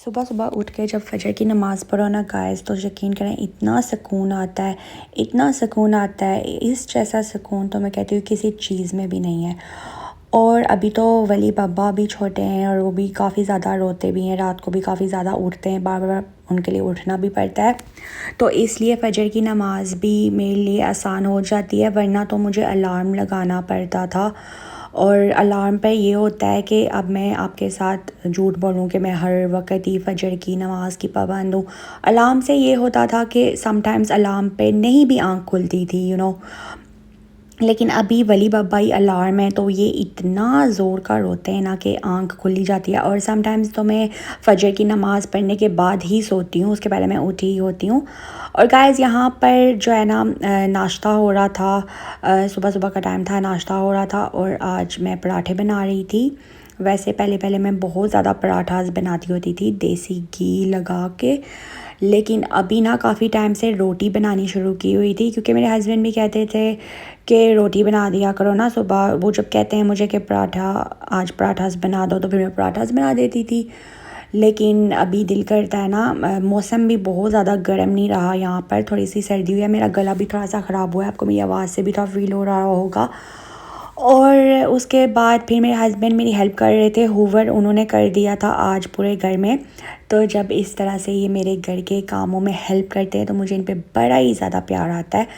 सुबह सुबह उठ के जब फजर की नमाज़ पढ़ो ना गाइस, तो यकीन करें इतना सुकून आता है, इतना सुकून आता है। इस जैसा सुकून तो मैं कहती हूँ किसी चीज़ में भी नहीं है। और अभी तो वली पापा भी छोटे हैं और वो भी काफ़ी ज़्यादा रोते भी हैं, रात को भी काफ़ी ज़्यादा उठते हैं, बार बार उनके लिए उठना भी पड़ता है। तो इसलिए फ़जर की नमाज़ भी मेरे लिए आसान हो जाती है, वरना तो मुझे अलार्म लगाना पड़ता था। और अलार्म पे ये होता है कि अब मैं आपके साथ झूठ बोलूँ कि मैं हर वक्त ही फ़जर की नमाज़ की पाबंद हूँ। अलार्म से ये होता था कि समटाइम्स अलार्म पे नहीं भी आँख खुलती थी लेकिन अभी वली बाबा ही अलार्म है तो ये इतना ज़ोर का रोते हैं ना कि आंख खुली जाती है। और समटाइम्स तो मैं फ़जर की नमाज़ पढ़ने के बाद ही सोती हूँ, उसके पहले मैं उठी ही होती हूँ। और गाइस यहाँ पर जो है ना नाश्ता हो रहा था, सुबह सुबह का टाइम था, नाश्ता हो रहा था और आज मैं पराठे बना रही थी। वैसे पहले पहले मैं बहुत ज़्यादा पराठास बनाती होती थी देसी घी लगा के, लेकिन अभी ना काफ़ी टाइम से रोटी बनानी शुरू की हुई थी, क्योंकि मेरे हस्बैंड भी कहते थे कि रोटी बना दिया करो ना सुबह। वो जब कहते हैं मुझे कि पराठा आज पराठास बना दो तो फिर मैं पराठास बना देती थी। लेकिन अभी दिल करता है ना, मौसम भी बहुत ज़्यादा गर्म नहीं रहा, यहाँ पर थोड़ी सी सर्दी हुई है, मेरा गला भी थोड़ा सा ख़राब हुआ है, आपको मेरी आवाज़ से भी थोड़ा फील हो रहा होगा। और उसके बाद फिर मेरे हस्बैंड मेरी हेल्प कर रहे थे, हूवर उन्होंने कर दिया था आज पूरे घर में। तो जब इस तरह से ये मेरे घर के कामों में हेल्प करते हैं तो मुझे इन पे बड़ा ही ज़्यादा प्यार आता है।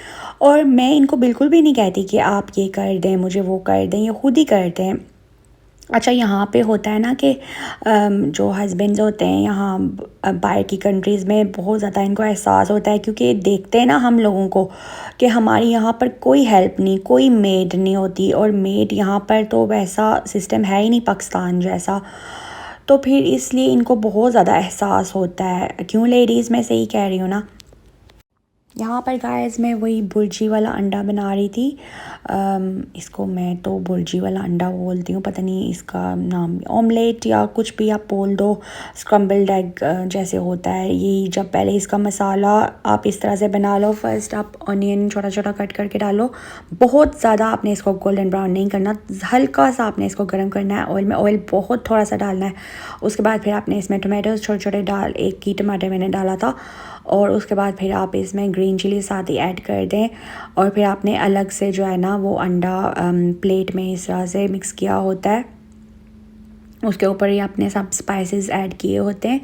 और मैं इनको बिल्कुल भी नहीं कहती कि आप ये कर दें, मुझे वो कर दें, ये खुद ही करते हैं। अच्छा, यहाँ पे होता है ना कि जो हस्बैंड्स होते हैं यहाँ बाहर की कंट्रीज़ में बहुत ज़्यादा इनको एहसास होता है, क्योंकि देखते हैं ना हम लोगों को कि हमारी यहाँ पर कोई हेल्प नहीं, कोई मेड नहीं होती। और मेड यहाँ पर तो वैसा सिस्टम है ही नहीं पाकिस्तान जैसा, तो फिर इसलिए इनको बहुत ज़्यादा एहसास होता है। क्यों लेडीज़, मैं सही कह रही हूँ ना। यहाँ पर गाइस मैं वही बुर्जी वाला अंडा बना रही थी। इसको मैं तो बुर्जी वाला अंडा बोलती हूँ, पता नहीं इसका नाम, ऑमलेट या कुछ भी आप बोल दो, स्क्रम्बल्ड एग जैसे होता है ये। जब पहले इसका मसाला आप इस तरह से बना लो, फर्स्ट आप ऑनियन छोटा छोटा कट करके डालो, बहुत ज़्यादा आपने इसको गोल्डन ब्राउन नहीं करना, हल्का सा आपने इसको गर्म करना है ऑयल में, ऑयल बहुत थोड़ा सा डालना है। उसके बाद फिर आपने इसमें टमाटोज छोटे छोटे डाल, एक ही टमाटर मैंने डाला था, और उसके बाद फिर आप इसमें ग्रीन चिली साथ ही ऐड कर दें। और फिर आपने अलग से जो है ना वो अंडा प्लेट में इस तरह से मिक्स किया होता है, उसके ऊपर ही आपने सब स्पाइसेस ऐड किए होते हैं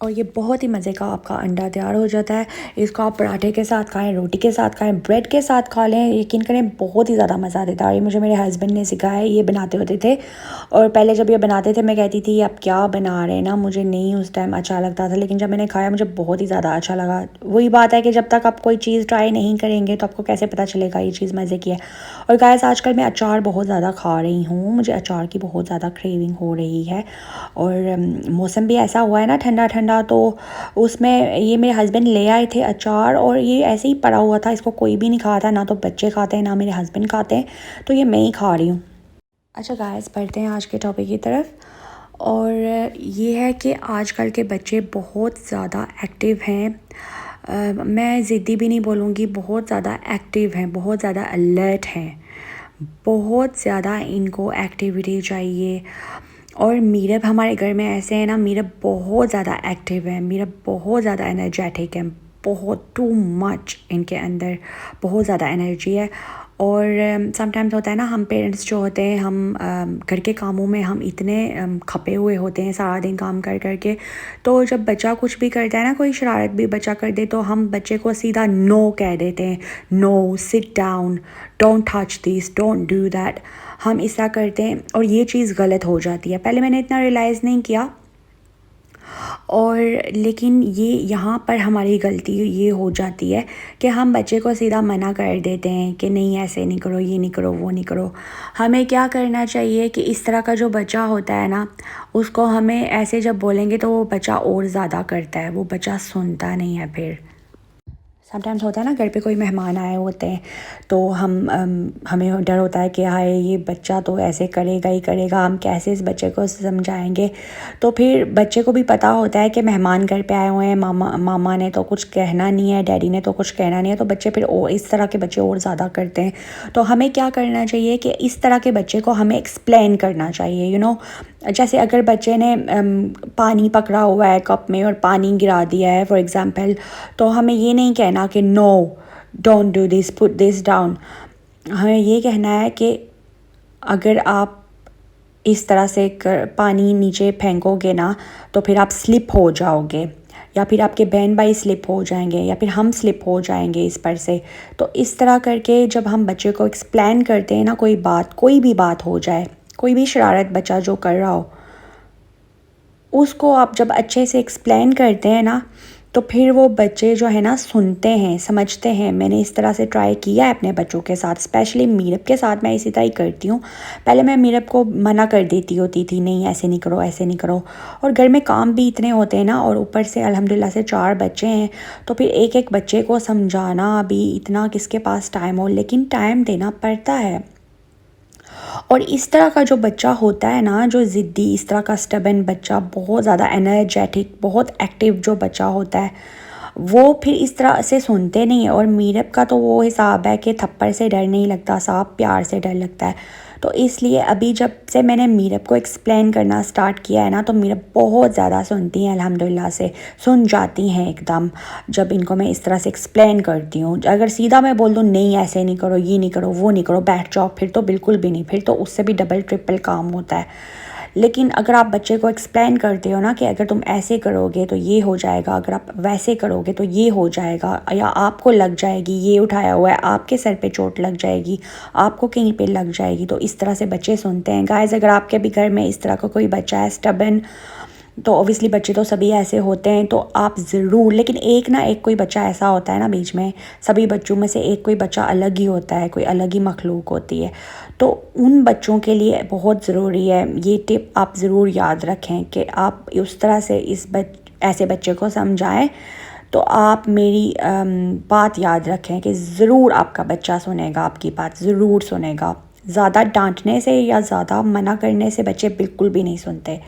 और ये बहुत ही मज़े का आपका अंडा तैयार हो जाता है। इसको आप पराठे के साथ खाएं, रोटी के साथ खाएं, ब्रेड के साथ खा लें, यकीन करें बहुत ही ज़्यादा मज़ा देता है। और ये मुझे मेरे हस्बैंड ने सिखाया है, ये बनाते होते थे। और पहले जब ये बनाते थे मैं कहती थी आप क्या बना रहे हैं ना, मुझे नहीं उस टाइम अच्छा लगता था, लेकिन जब मैंने खाया मुझे बहुत ही ज़्यादा अच्छा लगा। वही बात है कि जब तक आप कोई चीज़ ट्राई नहीं करेंगे तो आपको कैसे पता चलेगा ये चीज़ मज़े की है। और गाइस आजकल मैं अचार बहुत ज़्यादा खा रही हूँ, मुझे अचार की बहुत ज़्यादा क्रेविंग हो रही है। और मौसम भी ऐसा हुआ है ना ठंडा ठंडा, तो उसमें ये मेरे हस्बैंड ले आए थे अचार, और ये ऐसे ही पड़ा हुआ था, इसको कोई भी नहीं खाता, ना तो बच्चे खाते हैं ना मेरे हस्बैंड खाते हैं, तो ये मैं ही खा रही हूँ। अच्छा गाइस, बढ़ते हैं आज के टॉपिक की तरफ। और ये है कि आजकल के बच्चे बहुत ज़्यादा एक्टिव हैं। मैं ज़िद्दी भी नहीं बोलूँगी, बहुत ज़्यादा एक्टिव हैं, बहुत ज़्यादा अलर्ट हैं, बहुत ज़्यादा इनको एक्टिविटी चाहिए। और मीरब हमारे घर में ऐसे है ना, मीरब बहुत ज़्यादा एक्टिव है, मीरब बहुत ज़्यादा एनर्जेटिक है, बहुत टू मच इनके अंदर बहुत ज़्यादा एनर्जी है। और समटाइम्स होता है ना, हम पेरेंट्स जो होते हैं, हम घर के कामों में हम इतने खपे हुए होते हैं सारा दिन काम कर कर के, तो जब बच्चा कुछ भी करता है ना, कोई शरारत भी बच्चा कर दे, तो हम बच्चे को सीधा नो कह देते हैं, no, sit down, don't touch this, don't do that, हम ऐसा करते हैं और ये चीज़ गलत हो जाती है। पहले मैंने इतना रियलाइज़ नहीं किया, और लेकिन ये यहाँ पर हमारी गलती ये हो जाती है कि हम बच्चे को सीधा मना कर देते हैं कि नहीं ऐसे नहीं करो, ये नहीं करो, वो नहीं करो। हमें क्या करना चाहिए कि इस तरह का जो बच्चा होता है ना, उसको हमें ऐसे जब बोलेंगे तो वो बच्चा और ज़्यादा करता है, वो बच्चा सुनता नहीं है। फिर समटाइम्स होता है ना, घर पे कोई मेहमान आए होते हैं तो हमें डर होता है कि हाय ये बच्चा तो ऐसे करेगा ही करेगा, हम कैसे इस बच्चे को समझाएंगे। तो फिर बच्चे को भी पता होता है कि मेहमान घर पे आए हुए हैं, मामा ने तो कुछ कहना नहीं है, डैडी ने तो कुछ कहना नहीं है, तो बच्चे फिर इस तरह के बच्चे और ज़्यादा करते हैं। तो हमें क्या करना चाहिए कि इस तरह के बच्चे को हमें एक्सप्लेन करना चाहिए, जैसे अगर बच्चे ने पानी पकड़ा हुआ है कप में और पानी गिरा दिया है फॉर एग्ज़ाम्पल, तो हमें ये नहीं कहना कि no don't do this, put this down. हमें ये कहना है कि अगर आप इस तरह से पानी नीचे फेंकोगे ना तो फिर आप स्लिप हो जाओगे, या फिर आपके बहन भाई स्लिप हो जाएंगे, या फिर हम स्लिप हो जाएंगे इस पर से। तो इस तरह करके जब हम बच्चे को एक्सप्लेन करते हैं ना, कोई भी बात हो जाए, कोई भी शरारत बच्चा जो कर रहा हो, उसको आप जब अच्छे से एक्सप्लेन करते हैं ना, तो फिर वो बच्चे जो है ना सुनते हैं, समझते हैं। मैंने इस तरह से ट्राई किया है अपने बच्चों के साथ, स्पेशली मीरब के साथ मैं इसी तरह ही करती हूँ। पहले मैं मीरब को मना कर देती होती थी, नहीं ऐसे नहीं करो, ऐसे नहीं करो। और घर में काम भी इतने होते हैं ना, और ऊपर से अल्हम्दुलिल्लाह से 4 बच्चे हैं, तो फिर एक एक बच्चे को समझाना भी इतना किसके पास टाइम हो, लेकिन टाइम देना पड़ता है। और इस तरह का जो बच्चा होता है ना, जो ज़िद्दी, इस तरह का स्टबन बच्चा, बहुत ज़्यादा एनर्जेटिक, बहुत एक्टिव जो बच्चा होता है, वो फिर इस तरह से सुनते नहीं है। और मीरब का तो वो हिसाब है कि थप्पड़ से डर नहीं लगता, साफ प्यार से डर लगता है। तो इसलिए अभी जब से मैंने मीरब को एक्सप्लेन करना स्टार्ट किया है ना, तो मीरब बहुत ज़्यादा सुनती हैं, अल्हम्दुलिल्लाह से सुन जाती हैं एकदम, जब इनको मैं इस तरह से एक्सप्लेन करती हूँ। अगर सीधा मैं बोल दूँ नहीं ऐसे नहीं करो, ये नहीं करो, वो नहीं करो, बैठ जाओ, फिर तो बिल्कुल भी नहीं, फिर तो उससे भी डबल ट्रिपल काम होता है। लेकिन अगर आप बच्चे को एक्सप्लेन करते हो ना कि अगर तुम ऐसे करोगे तो ये हो जाएगा, अगर आप वैसे करोगे तो ये हो जाएगा, या आपको लग जाएगी, ये उठाया हुआ है, आपके सर पे चोट लग जाएगी, आपको कहीं पे लग जाएगी, तो इस तरह से बच्चे सुनते हैं। गाइस, अगर आपके भी घर में इस तरह का कोई बच्चा है स्टबन, तो ऑब्वियसली बच्चे तो सभी ऐसे होते हैं, तो आप ज़रूर, लेकिन एक ना एक कोई बच्चा ऐसा होता है ना बीच में, सभी बच्चों में से एक कोई बच्चा अलग ही होता है, कोई अलग ही मखलूक होती है। तो उन बच्चों के लिए बहुत ज़रूरी है, ये टिप आप ज़रूर याद रखें कि आप उस तरह से ऐसे बच्चे को समझाएं। तो आप मेरी बात याद रखें कि ज़रूर आपका बच्चा सुनेगा, आपकी बात ज़रूर सुनेगा। ज़्यादा डांटने से या ज़्यादा मना करने से बच्चे बिल्कुल भी नहीं सुनते।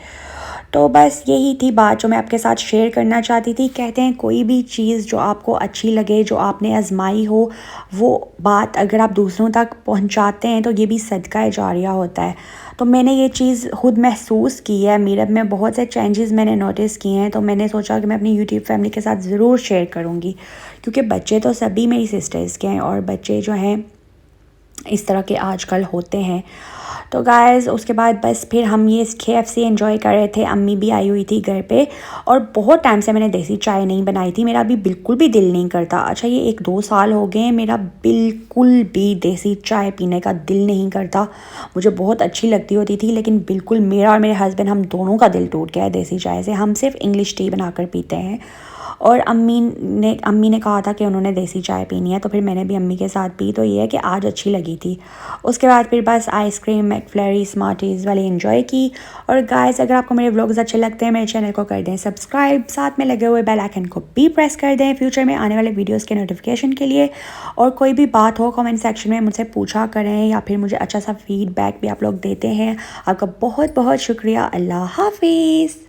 तो बस यही थी बात जो मैं आपके साथ शेयर करना चाहती थी। कहते हैं कोई भी चीज़ जो आपको अच्छी लगे, जो आपने आजमाई हो, वो बात अगर आप दूसरों तक पहुंचाते हैं तो ये भी सदका जारिया होता है। तो मैंने ये चीज़ खुद महसूस की है, मीरब में बहुत से चेंजेस मैंने नोटिस किए हैं, तो मैंने सोचा कि मैं अपनी यूट्यूब फैमिली के साथ ज़रूर शेयर करूँगी, क्योंकि बच्चे तो सभी मेरी सिस्टर्स के हैं, और बच्चे जो हैं इस तरह के आजकल होते हैं। तो गाइस, उसके बाद बस फिर हम ये KFC एंजॉय कर रहे थे। अम्मी भी आई हुई थी घर पे, और बहुत टाइम से मैंने देसी चाय नहीं बनाई थी, मेरा अभी बिल्कुल भी दिल नहीं करता। अच्छा, ये 1-2 साल हो गए मेरा बिल्कुल भी देसी चाय पीने का दिल नहीं करता। मुझे बहुत अच्छी लगती होती थी, लेकिन बिल्कुल मेरा और मेरे हस्बैंड, हम दोनों का दिल टूट गया है देसी चाय से। हम सिर्फ इंग्लिश टी बनाकर पीते हैं। और अम्मी ने कहा था कि उन्होंने देसी चाय पीनी है, तो फिर मैंने भी अम्मी के साथ पी, तो ये है कि आज अच्छी लगी थी। उसके बाद फिर बस आइसक्रीम, मैकफ्लरी, स्मार्टीज़ वाली एंजॉय की। और गाइस, अगर आपको मेरे व्लॉग्स अच्छे लगते हैं, मेरे चैनल को कर दें सब्सक्राइब, साथ में लगे हुए बेल आइकन को भी प्रेस कर दें फ्यूचर में आने वाले वीडियोज़ के नोटिफिकेशन के लिए। और कोई भी बात हो कमेंट सेक्शन में मुझसे पूछा करें, या फिर मुझे अच्छा सा फीडबैक भी आप लोग देते हैं। आपका बहुत बहुत शुक्रिया। अल्लाह हाफिज़।